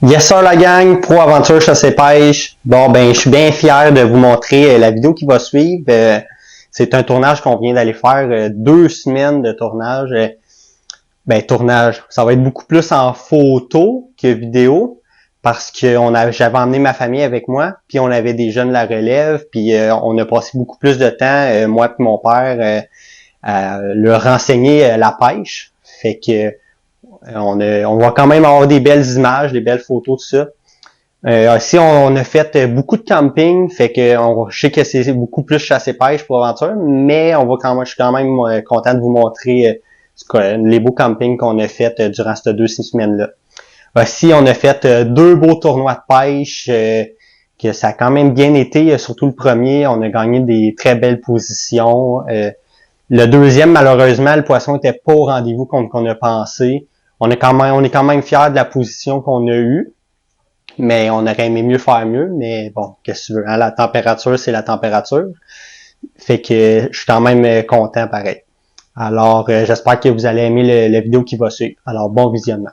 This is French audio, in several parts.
Yes sir la gang, Pro Aventure Chasse et Pêche. Bon ben je suis bien fier de vous montrer la vidéo qui va suivre. C'est un tournage qu'on vient d'aller faire, 2 semaines de tournage. Tournage, ça va être beaucoup plus en photo que vidéo parce que j'avais emmené ma famille avec moi, puis on avait des jeunes de la relève, puis on a passé beaucoup plus de temps, moi et mon père, à leur renseigner la pêche. Fait que on va quand même avoir des belles images, des belles photos, tout ça. Aussi, on a fait beaucoup de camping, fait que je sais que c'est beaucoup plus chasse et pêche pour aventure, mais je suis quand même content de vous montrer les beaux campings qu'on a fait durant ces 2 semaines-là. Aussi, on a fait 2 beaux tournois de pêche, que ça a quand même bien été, surtout le premier, on a gagné des très belles positions. Le deuxième, malheureusement, le poisson était pas au rendez-vous qu'on a pensé. On est quand même fiers de la position qu'on a eue, mais on aurait aimé mieux faire mieux, mais bon, qu'est-ce que tu veux, hein? La température, c'est la température. Fait que je suis quand même content pareil. Alors, j'espère que vous allez aimer la vidéo qui va suivre. Alors, bon visionnement.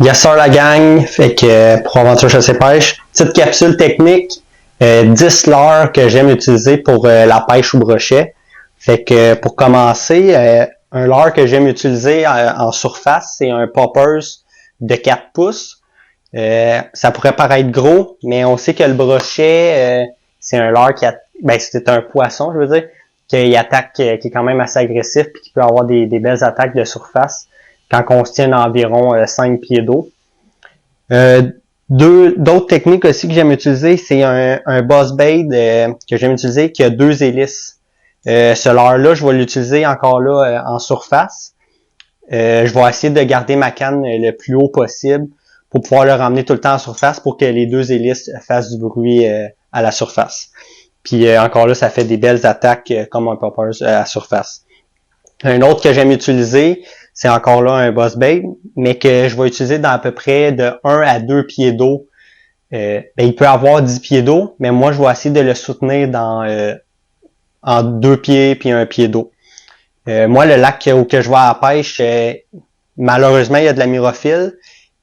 Yes sir la gang, fait que pour Aventure Chasse et Pêche, petite capsule technique, 10 leurres que j'aime utiliser pour la pêche au brochet. Fait que pour commencer, un leurre que j'aime utiliser en surface, c'est un poppers de 4 pouces. Ça pourrait paraître gros, mais on sait que le brochet, c'est un leurre c'est un poisson, je veux dire, qui attaque, qui est quand même assez agressif puis qui peut avoir des belles attaques de surface quand on se tient à environ 5 pieds d'eau. D'autres techniques aussi que j'aime utiliser, c'est un buzzbait que j'aime utiliser qui a 2 hélices. Ce leurre-là, je vais l'utiliser encore là en surface. Je vais essayer de garder ma canne le plus haut possible pour pouvoir le ramener tout le temps en surface pour que les 2 hélices fassent du bruit à la surface. Puis encore là, ça fait des belles attaques comme un poppers à la surface. Un autre que j'aime utiliser, c'est encore là un buzzbait, mais que je vais utiliser dans à peu près de 1 à 2 pieds d'eau. Il peut avoir 10 pieds d'eau, mais moi, je vais essayer de le soutenir en 2 pieds puis 1 pied d'eau. Moi, le lac où je vais à la pêche, malheureusement, il y a de la myrophile,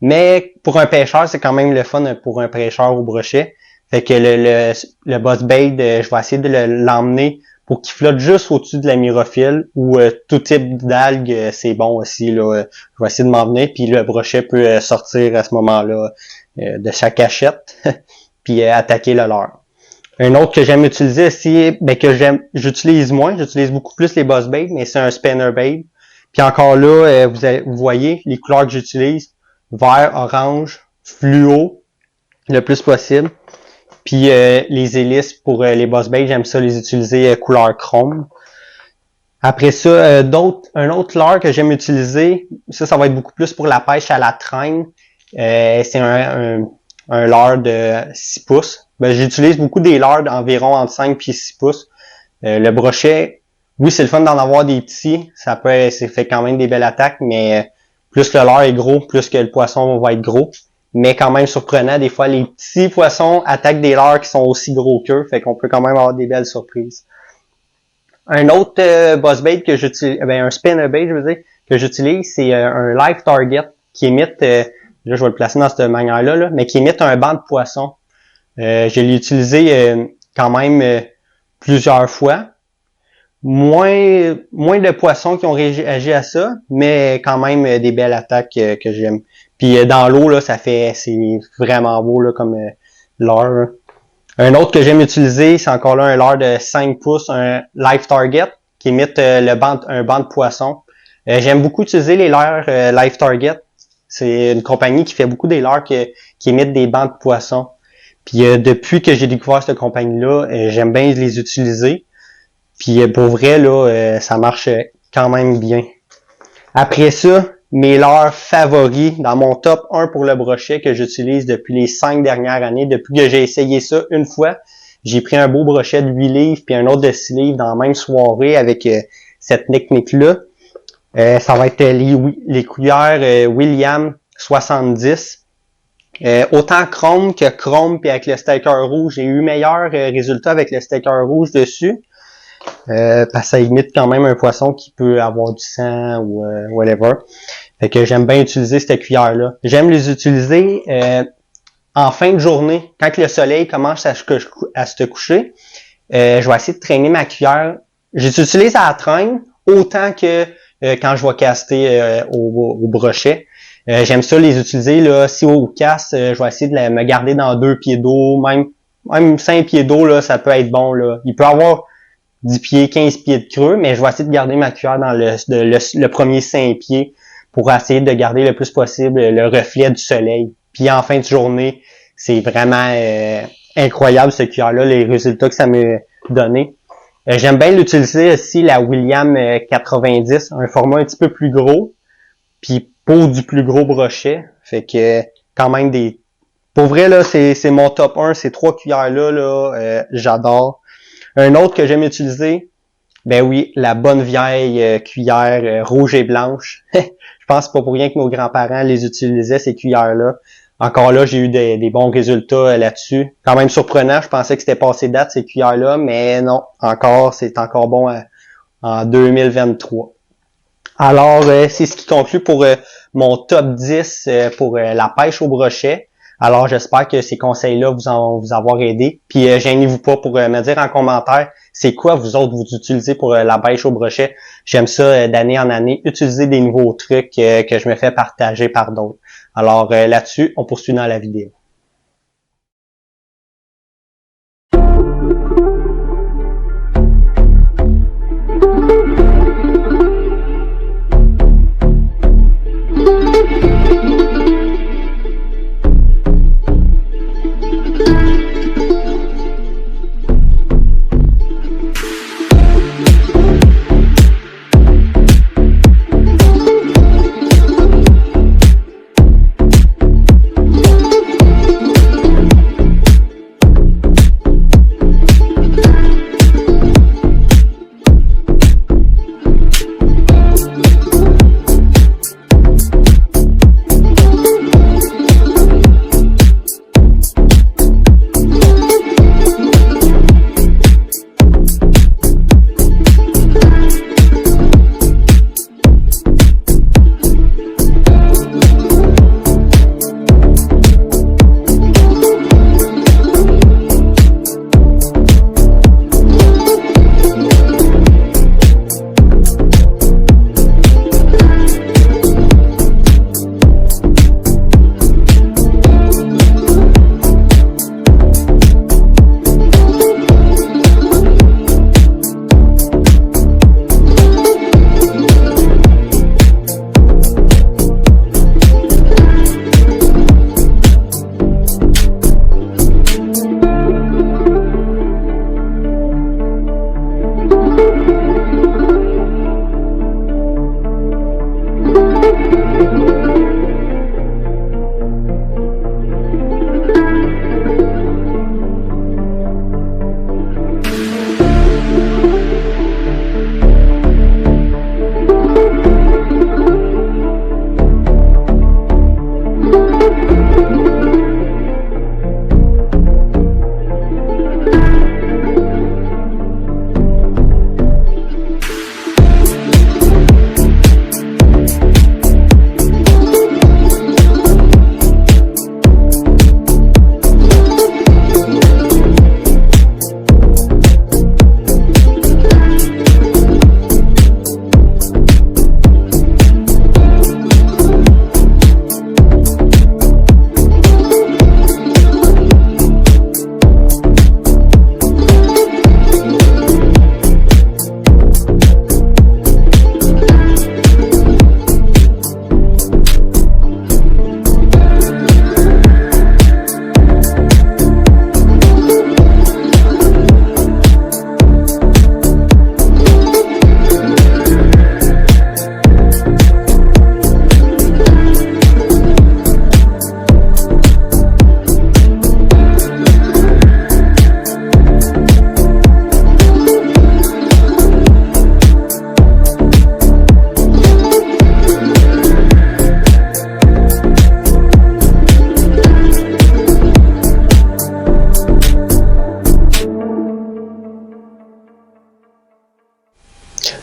mais pour un pêcheur, c'est quand même le fun pour un pêcheur au brochet. Fait que le buzzbait, je vais essayer de l'emmener pour qu'il flotte juste au-dessus de la myrophile ou tout type d'algues, c'est bon aussi. Là, je vais essayer de m'en venir, puis le brochet peut sortir à ce moment-là de sa cachette puis attaquer le leurre. Un autre que j'aime utiliser aussi, ben j'utilise moins, j'utilise beaucoup plus les boss bait, mais c'est un spinner bait. Puis encore là, vous voyez les couleurs que j'utilise, vert, orange, fluo, le plus possible. Puis les hélices pour les boss bait, j'aime ça les utiliser couleur chrome. Après ça, un autre leurre que j'aime utiliser, ça va être beaucoup plus pour la pêche à la traîne. C'est un leurre de 6 pouces. Ben, j'utilise beaucoup des leurres d'environ entre 5 et 6 pouces. Le brochet, oui, c'est le fun d'en avoir des petits. Ça fait quand même des belles attaques, mais plus le leurre est gros, plus que le poisson va être gros. Mais quand même surprenant, des fois, les petits poissons attaquent des leurres qui sont aussi gros qu'eux, fait qu'on peut quand même avoir des belles surprises. Un autre boss bait que j'utilise, un spinner bait, je veux dire, que j'utilise, c'est un live target qui imite, là je vais le placer dans cette manière-là, là, mais qui imite un banc de poisson. Je l'ai utilisé quand même plusieurs fois. Moins de poissons qui ont réagi à ça, mais quand même des belles attaques que j'aime. Puis dans l'eau, là, c'est vraiment beau là, comme leurre. Un autre que j'aime utiliser, c'est encore là un leurre de 5 pouces, un Live Target, qui imite un banc de poisson. J'aime beaucoup utiliser les leurres Live Target. C'est une compagnie qui fait beaucoup des leurres qui imitent des bancs de poisson. Puis depuis que j'ai découvert cette compagnie-là, j'aime bien les utiliser. Puis pour vrai, là, ça marche quand même bien. Après ça, mes leurres favoris dans mon top 1 pour le brochet que j'utilise depuis les 5 dernières années. Depuis que j'ai essayé ça une fois, j'ai pris un beau brochet de 8 livres puis un autre de 6 livres dans la même soirée avec cette technique-là. Ça va être les cuillères William 70. Autant chrome que chrome puis avec le sticker rouge. J'ai eu meilleur résultat avec le sticker rouge dessus. Parce que ça imite quand même un poisson qui peut avoir du sang ou whatever. Fait que j'aime bien utiliser cette cuillère-là. J'aime les utiliser en fin de journée, quand le soleil commence à se coucher. Je vais essayer de traîner ma cuillère. J'utilise à la traîne autant que quand je vais caster au brochet. J'aime ça les utiliser là. Si au casse, je vais essayer de me garder dans 2 pieds d'eau, même 5 pieds d'eau là, ça peut être bon là. Il peut avoir 10 pieds, 15 pieds de creux, mais je vais essayer de garder ma cuillère dans le premier 5 pieds pour essayer de garder le plus possible le reflet du soleil. Puis en fin de journée, c'est vraiment incroyable cette cuillère-là, les résultats que ça m'a donné. J'aime bien l'utiliser aussi, la William 90, un format un petit peu plus gros, puis pour du plus gros brochet. Fait que quand même Pour vrai, là, c'est mon top 1, ces 3 cuillères-là, j'adore. Un autre que j'aime utiliser, ben oui, la bonne vieille cuillère rouge et blanche. Je pense que c'est pas pour rien que nos grands-parents les utilisaient, ces cuillères-là. Encore là, j'ai eu des bons résultats là-dessus. Quand même surprenant, je pensais que c'était passé date, ces cuillères-là, mais non, c'est encore bon en 2023. Alors, c'est ce qui conclut pour mon top 10 pour la pêche au brochet. Alors, j'espère que ces conseils-là vous avoir aidé. Puis, gênez-vous pas pour me dire en commentaire c'est quoi vous autres vous utilisez pour la pêche au brochet. J'aime ça d'année en année, utiliser des nouveaux trucs que je me fais partager par d'autres. Alors, là-dessus, on poursuit dans la vidéo.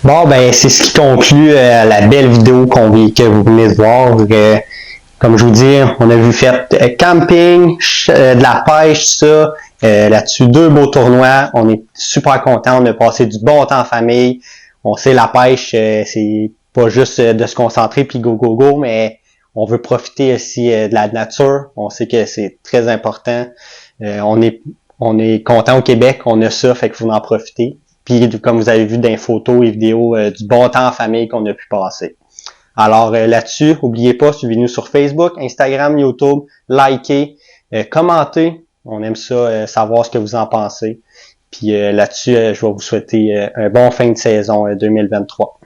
Bon, ben c'est ce qui conclut la belle vidéo que vous venez de voir. Comme je vous dis, on a vu faire camping, de la pêche, tout ça. Là-dessus, 2 beaux tournois. On est super contents. On a passé du bon temps en famille. On sait la pêche, c'est pas juste de se concentrer puis go go go, mais on veut profiter aussi de la nature. On sait que c'est très important. On est content au Québec. On a ça, fait qu'il faut en profiter. Puis comme vous avez vu dans les photos et vidéos, du bon temps en famille qu'on a pu passer. Alors là-dessus, n'oubliez pas, suivez-nous sur Facebook, Instagram, YouTube, likez, commentez. On aime ça, savoir ce que vous en pensez. Puis là-dessus, je vais vous souhaiter un bon fin de saison 2023.